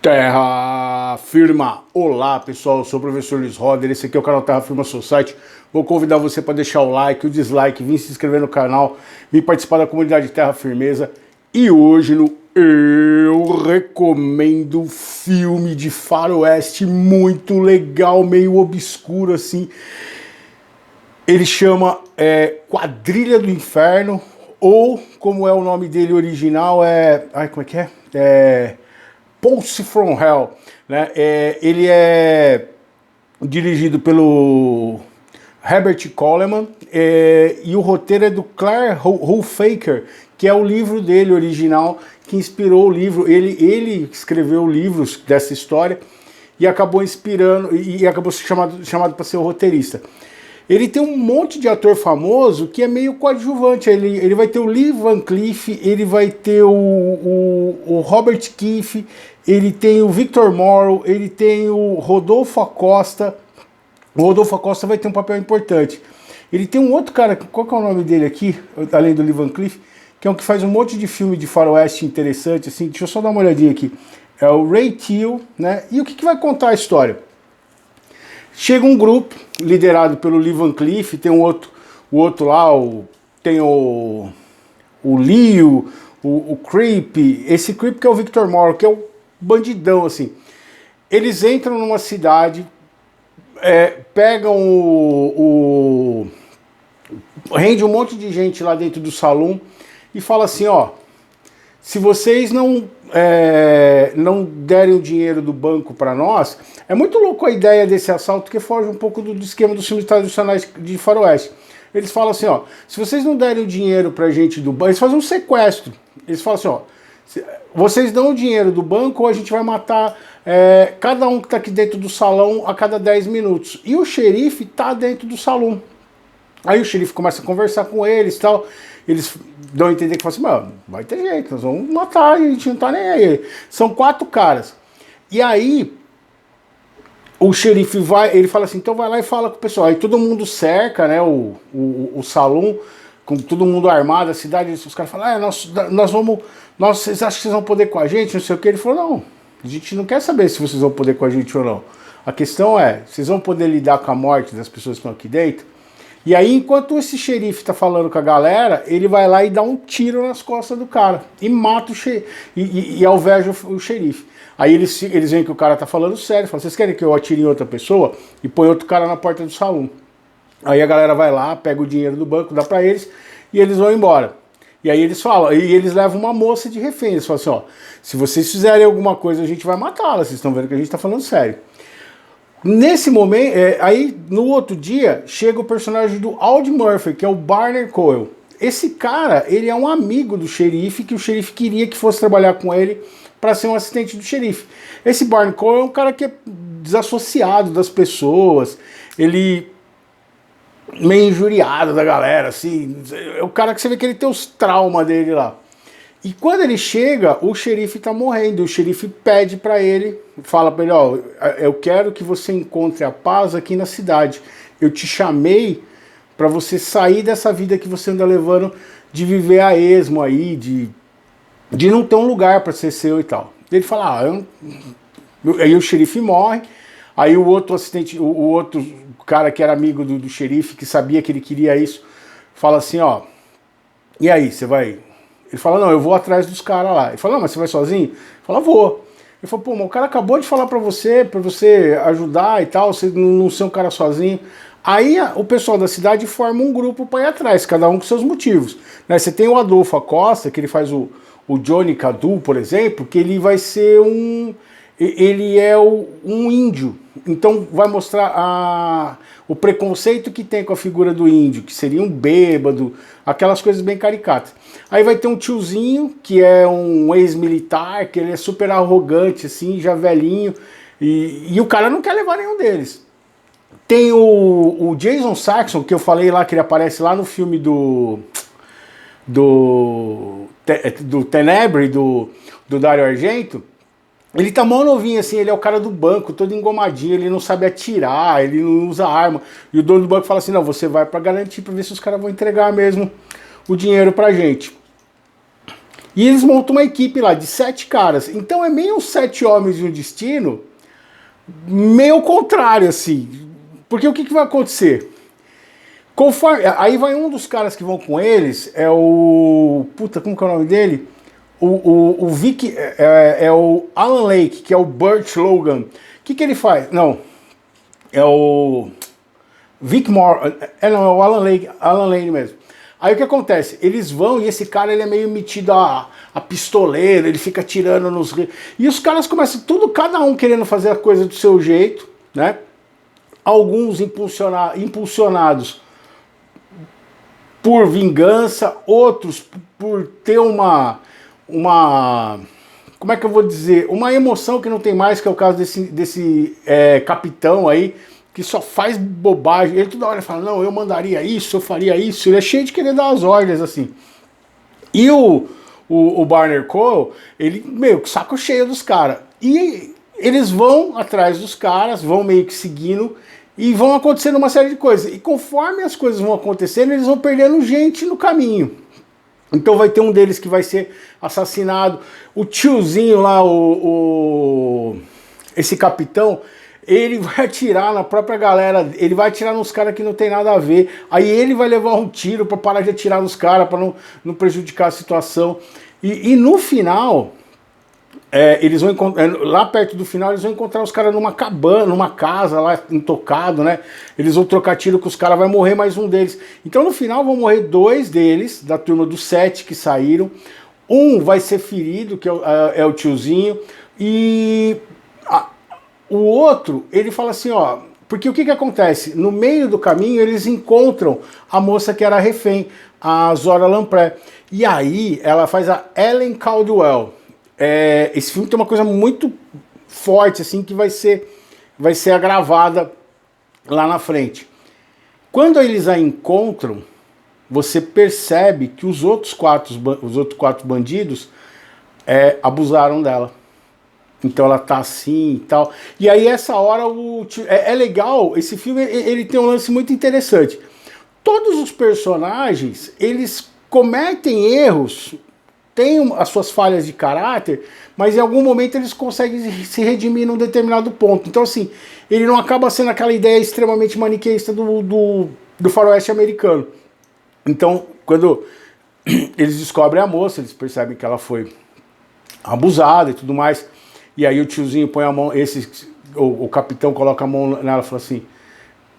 Terra Firma! Olá pessoal, eu sou o professor Luiz Roder, esse aqui é o canal Terra Firma Society. Vou convidar você para deixar o like, o dislike, vir se inscrever no canal, vir participar da comunidade Terra Firmeza. E hoje eu recomendo um filme de faroeste muito legal, meio obscuro assim. Ele chama Quadrilha do Inferno, ou como é o nome dele original, como é que é? Pulse from Hell, né? Ele é dirigido pelo Herbert Coleman e o roteiro é do Claire Hoffaker, que é o livro dele original, que inspirou o livro. Ele escreveu livros dessa história e acabou inspirando e acabou chamado para ser o roteirista. Ele tem um monte de ator famoso que é meio coadjuvante. Ele vai ter o Lee Van Cleef, ele vai ter o Robert Keefe, ele tem o Victor Morrow, ele tem o Rodolfo Acosta. O Rodolfo Acosta vai ter um papel importante. Ele tem um outro cara, qual que é o nome dele aqui, além do Lee Van Cleef, que é um que faz um monte de filme de faroeste interessante, assim. Deixa eu só dar uma olhadinha aqui. É o Ray Teal, né? E o que vai contar a história? Chega um grupo liderado pelo Lee Van Cleef, tem o outro lá, tem o Leo, o Creep, esse Creep que é o Victor Morrow, que é o bandidão, assim. Eles entram numa cidade, pegam rende um monte de gente lá dentro do salão e fala assim, ó, se vocês não derem o dinheiro do banco para nós, é muito louco a ideia desse assalto, que foge um pouco do esquema dos filmes tradicionais de faroeste. Eles falam assim, ó, se vocês não derem o dinheiro pra gente do banco, eles fazem um sequestro. Eles falam assim, ó, vocês dão o dinheiro do banco ou a gente vai matar cada um que tá aqui dentro do salão a cada 10 minutos. E o xerife tá dentro do salão. Aí o xerife começa a conversar com eles e tal. Eles dão a entender que falam assim, mano, vai ter jeito, nós vamos matar, a gente não tá nem aí. São 4 caras. E aí, o xerife ele fala assim, então vai lá e fala com o pessoal. Aí todo mundo cerca, né, o salão, com todo mundo armado, a cidade, os caras falam, vocês acham que vocês vão poder com a gente, não sei o que. Ele falou, não, a gente não quer saber se vocês vão poder com a gente ou não. A questão é, vocês vão poder lidar com a morte das pessoas que estão aqui dentro? E aí, enquanto esse xerife tá falando com a galera, ele vai lá e dá um tiro nas costas do cara. E mata o xerife. E alveja o xerife. Aí eles veem que o cara tá falando sério. Falam, vocês querem que eu atire em outra pessoa? E põe outro cara na porta do salão. Aí a galera vai lá, pega o dinheiro do banco, dá pra eles, e eles vão embora. E aí eles falam, e eles levam uma moça de refém. Eles falam assim, ó, se vocês fizerem alguma coisa, a gente vai matá-la. Vocês estão vendo que a gente tá falando sério. Nesse momento, aí no outro dia, chega o personagem do Audie Murphy, que é o Barney Coyle. Esse cara, ele é um amigo do xerife, que o xerife queria que fosse trabalhar com ele para ser um assistente do xerife. Esse Barney Coyle é um cara que é desassociado das pessoas, ele meio injuriado da galera, assim, é o cara que você vê que ele tem os traumas dele lá. E quando ele chega, o xerife tá morrendo. O xerife pede para ele, fala para ele, ó, eu quero que você encontre a paz aqui na cidade. Eu te chamei para você sair dessa vida que você anda levando, de viver a esmo aí, de não ter um lugar para ser seu e tal. Ele fala, aí o xerife morre. Aí o outro assistente, o outro cara que era amigo do xerife, que sabia que ele queria isso, fala assim, ó, e aí, você vai... Ele fala, não, eu vou atrás dos caras lá. Ele fala, não, mas você vai sozinho? Ele fala, vou. Ele fala, pô, mas o cara acabou de falar pra você ajudar e tal, você não ser um cara sozinho. Aí o pessoal da cidade forma um grupo pra ir atrás, cada um com seus motivos. Né? Você tem o Adolfo Acosta, que ele faz o Johnny Cadu, por exemplo, que ele vai ser ele é um índio. Então vai mostrar o preconceito que tem com a figura do índio, que seria um bêbado, aquelas coisas bem caricatas. Aí vai ter um tiozinho, que é um ex-militar, que ele é super arrogante, assim, já velhinho, e o cara não quer levar nenhum deles. Tem o Jason Saxon, que eu falei lá, que ele aparece lá no filme do Tenebre, do Dario Argento. Ele tá mó novinho assim, ele é o cara do banco, todo engomadinho, ele não sabe atirar, ele não usa arma. E o dono do banco fala assim, não, você vai pra garantir, pra ver se os caras vão entregar mesmo o dinheiro pra gente. E eles montam uma equipe lá de 7 caras. Então é meio 7 homens e um destino, meio ao contrário, assim. Porque o que, que vai acontecer? Conforme, aí vai um dos caras que vão com eles, é o... Puta, como que é o nome dele? O Vic, é o Alan Lake, que é o Burt Logan. O que, que ele faz? Não, é o Vic Moore, não, é o Alan Lane mesmo. Aí o que acontece? Eles vão e esse cara ele é meio metido a pistoleiro, ele fica atirando nos... E os caras começam tudo, cada um querendo fazer a coisa do seu jeito, né? Alguns impulsionados por vingança, outros por ter uma como é que eu vou dizer, uma emoção que não tem mais, que é o caso desse capitão aí, que só faz bobagem. Ele toda hora fala, não, eu mandaria isso, eu faria isso. Ele é cheio de querer dar as ordens, assim. E o Barney Cole, ele meio que saco cheio dos caras. E eles vão atrás dos caras, vão meio que seguindo, e vão acontecendo uma série de coisas. E conforme as coisas vão acontecendo, eles vão perdendo gente no caminho. Então vai ter um deles que vai ser assassinado. O tiozinho lá, esse capitão, ele vai atirar na própria galera, ele vai atirar nos caras que não tem nada a ver. Aí ele vai levar um tiro para parar de atirar nos caras, para não prejudicar a situação. E no final, eles vão lá perto do final, eles vão encontrar os caras numa cabana, numa casa lá intocado, né? Eles vão trocar tiro com os caras, vai morrer mais um deles. Então no final vão morrer 2 deles, da turma dos 7 que saíram. Um vai ser ferido, que é o tiozinho, e o outro, ele fala assim, ó, porque o que que acontece? No meio do caminho eles encontram a moça que era refém, a Zora Lamprey. E aí ela faz a Ellen Caldwell. Esse filme tem uma coisa muito forte, assim, que vai ser agravada lá na frente. Quando eles a encontram, você percebe que os outros 4 bandidos abusaram dela. Então ela tá assim e tal. E aí essa hora é legal, esse filme ele tem um lance muito interessante. Todos os personagens, eles cometem erros, têm as suas falhas de caráter, mas em algum momento eles conseguem se redimir num determinado ponto. Então assim, ele não acaba sendo aquela ideia extremamente maniqueísta do faroeste americano. Então, quando eles descobrem a moça, eles percebem que ela foi abusada e tudo mais, e aí o tiozinho põe a mão, o capitão coloca a mão nela e fala assim,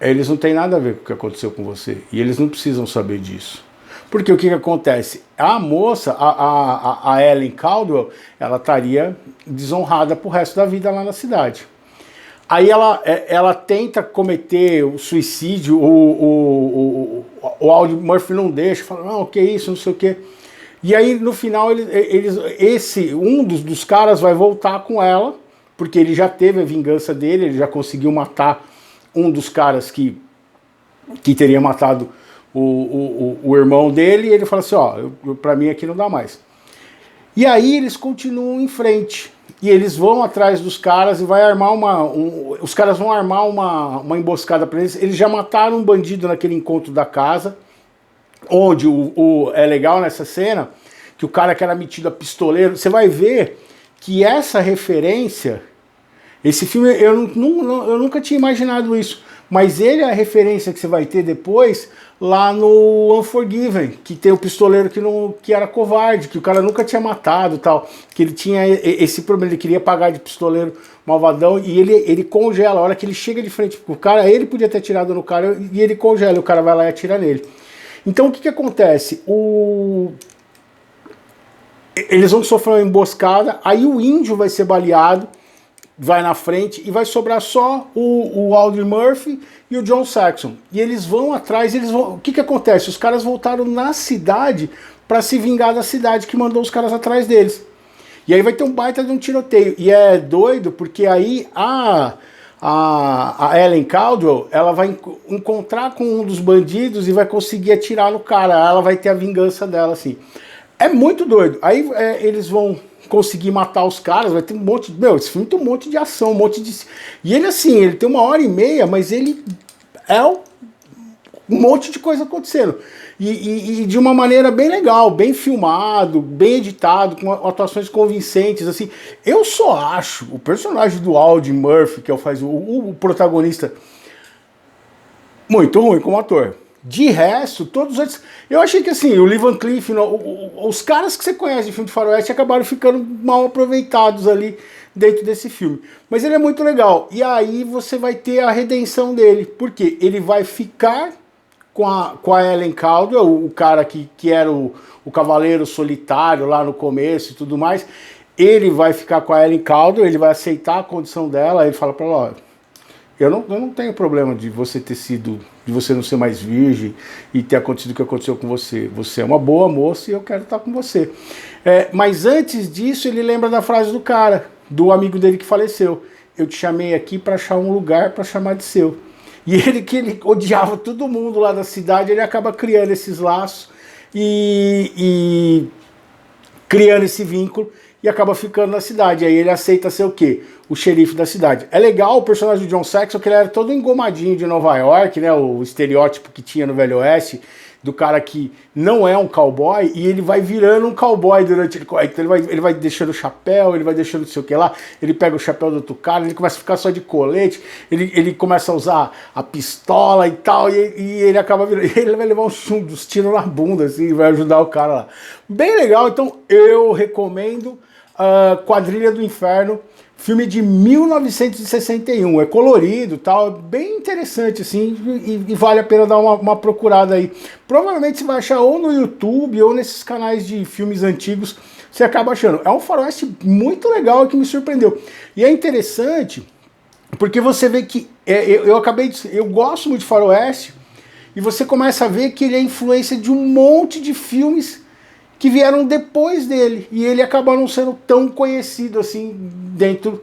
eles não têm nada a ver com o que aconteceu com você, e eles não precisam saber disso. Porque o que acontece? A moça, a Ellen Caldwell, ela estaria desonrada pro resto da vida lá na cidade. Aí ela tenta cometer o suicídio, o Audie Murphy não deixa, fala, não, que isso, não sei o quê. E aí no final um dos caras vai voltar com ela, porque ele já teve a vingança dele, ele já conseguiu matar um dos caras que teria matado o irmão dele, e ele fala assim, ó, pra mim aqui não dá mais. E aí eles continuam em frente. E eles vão atrás dos caras e vai armar os caras vão armar uma emboscada para eles. Eles já mataram um bandido naquele encontro da casa, onde é legal nessa cena, que o cara que era metido a pistoleiro, você vai ver que essa referência, esse filme, eu nunca tinha imaginado isso, mas ele é a referência que você vai ter depois lá no Unforgiven, que tem o pistoleiro que era covarde, que o cara nunca tinha matado e tal, que ele tinha esse problema, ele queria pagar de pistoleiro malvadão, e ele congela, a hora que ele chega de frente pro cara, ele podia ter atirado no cara, e ele congela, o cara vai lá e atira nele. Então o que acontece? Eles vão sofrer uma emboscada, aí o índio vai ser baleado, vai na frente e vai sobrar só o Audie Murphy e o John Saxon. E eles vão atrás, o que acontece? Os caras voltaram na cidade para se vingar da cidade que mandou os caras atrás deles. E aí vai ter um baita de um tiroteio. E é doido porque aí a Ellen Caldwell, ela vai encontrar com um dos bandidos e vai conseguir atirar no cara. Ela vai ter a vingança dela, assim. É muito doido. Aí eles vão conseguir matar os caras, vai ter um monte de... Meu, esse filme tem um monte de ação, um monte de... E ele, assim, ele tem 1h30, mas ele é um monte de coisa acontecendo. e de uma maneira bem legal, bem filmado, bem editado, com atuações convincentes, assim. Eu só acho o personagem do Audie Murphy, que faz o protagonista, muito ruim como ator. De resto, todos eles... Eu achei que assim, o Lee Van Cleef, os caras que você conhece de filme de faroeste acabaram ficando mal aproveitados ali dentro desse filme. Mas ele é muito legal. E aí você vai ter a redenção dele. Porque ele vai ficar com a Ellen Caldwell, o cara que era o cavaleiro solitário lá no começo e tudo mais. Ele vai ficar com a Ellen Caldwell, ele vai aceitar a condição dela, ele fala pra ela, ó, eu não tenho problema de você ter sido, de você não ser mais virgem e ter acontecido o que aconteceu com você. Você é uma boa moça e eu quero estar com você. Mas antes disso, ele lembra da frase do cara, do amigo dele que faleceu. Eu te chamei aqui para achar um lugar para chamar de seu. E ele odiava todo mundo lá da cidade, ele acaba criando esses laços e criando esse vínculo e acaba ficando na cidade. Aí ele aceita ser o quê? O xerife da cidade. É legal o personagem do John Saxon, que ele era todo engomadinho de Nova York, né? O estereótipo que tinha no Velho Oeste, do cara que não é um cowboy, e ele vai virando um cowboy durante... Então ele vai deixando o chapéu, ele vai deixando não sei o que lá, ele pega o chapéu do outro cara, ele começa a ficar só de colete, ele começa a usar a pistola e tal, e ele acaba virando... Ele vai levar uns tiros na bunda, assim, vai ajudar o cara lá. Bem legal, então eu recomendo Quadrilha do Inferno, filme de 1961, é colorido, tal, bem interessante assim, e vale a pena dar uma procurada aí. Provavelmente você vai achar ou no YouTube ou nesses canais de filmes antigos, você acaba achando. É um faroeste muito legal que me surpreendeu. E é interessante porque você vê que eu gosto muito de faroeste e você começa a ver que ele é influência de um monte de filmes que vieram depois dele, e ele acabou não sendo tão conhecido assim dentro,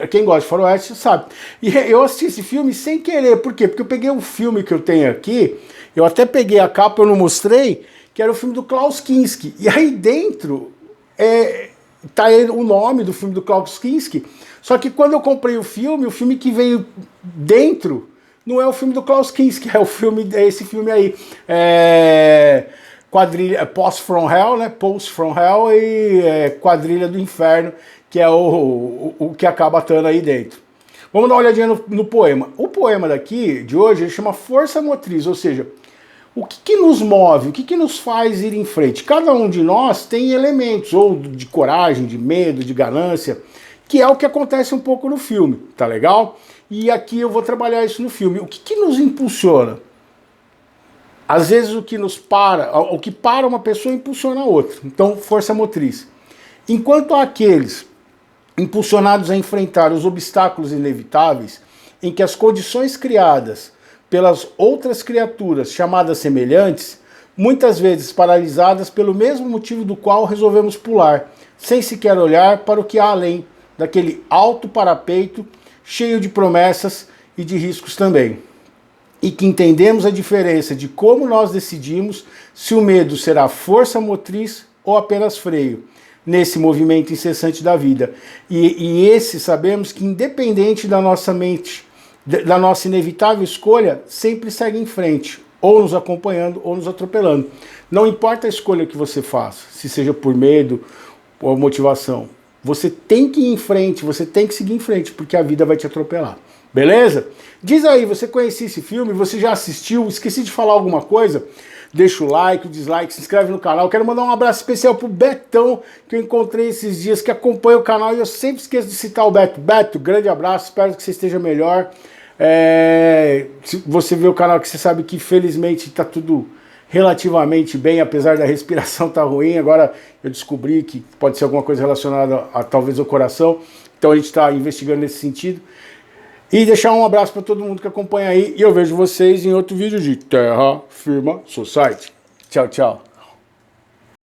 quem gosta de faroeste sabe. E eu assisti esse filme sem querer, por quê? Porque eu peguei um filme que eu tenho aqui, eu até peguei a capa, eu não mostrei, que era o filme do Klaus Kinski, e aí dentro tá o nome do filme do Klaus Kinski, só que quando eu comprei o filme que veio dentro, não é o filme do Klaus Kinski, é esse filme aí, Quadrilha, Post from Hell, né? Post from Hell e Quadrilha do Inferno, que é o que acaba estando aí dentro. Vamos dar uma olhadinha no poema. O poema daqui, de hoje, ele chama Força Motriz, ou seja, o que nos move, o que nos faz ir em frente? Cada um de nós tem elementos, ou de coragem, de medo, de ganância, que é o que acontece um pouco no filme, tá legal? E aqui eu vou trabalhar isso no filme. O que nos impulsiona? Às vezes o que para uma pessoa impulsiona a outra. Então, força motriz. Enquanto há aqueles impulsionados a enfrentar os obstáculos inevitáveis, em que as condições criadas pelas outras criaturas chamadas semelhantes, muitas vezes paralisadas pelo mesmo motivo do qual resolvemos pular, sem sequer olhar para o que há além daquele alto parapeito, cheio de promessas e de riscos também. E que entendemos a diferença de como nós decidimos se o medo será força motriz ou apenas freio, nesse movimento incessante da vida. E esse sabemos que, independente da nossa mente, da nossa inevitável escolha, sempre segue em frente, ou nos acompanhando ou nos atropelando. Não importa a escolha que você faça, se seja por medo ou motivação, você tem que ir em frente, você tem que seguir em frente, porque a vida vai te atropelar. Beleza? Diz aí, você conhecia esse filme? Você já assistiu? Esqueci de falar alguma coisa? Deixa o like, o dislike, se inscreve no canal. Quero mandar um abraço especial pro Betão, que eu encontrei esses dias, que acompanha o canal e eu sempre esqueço de citar o Beto. Beto, grande abraço, espero que você esteja melhor. Se você vê o canal que você sabe que felizmente está tudo relativamente bem, apesar da respiração estar ruim. Agora eu descobri que pode ser alguma coisa relacionada a talvez ao coração. Então a gente está investigando nesse sentido. E deixar um abraço para todo mundo que acompanha aí. E eu vejo vocês em outro vídeo de Terra Firma Society. Tchau, tchau.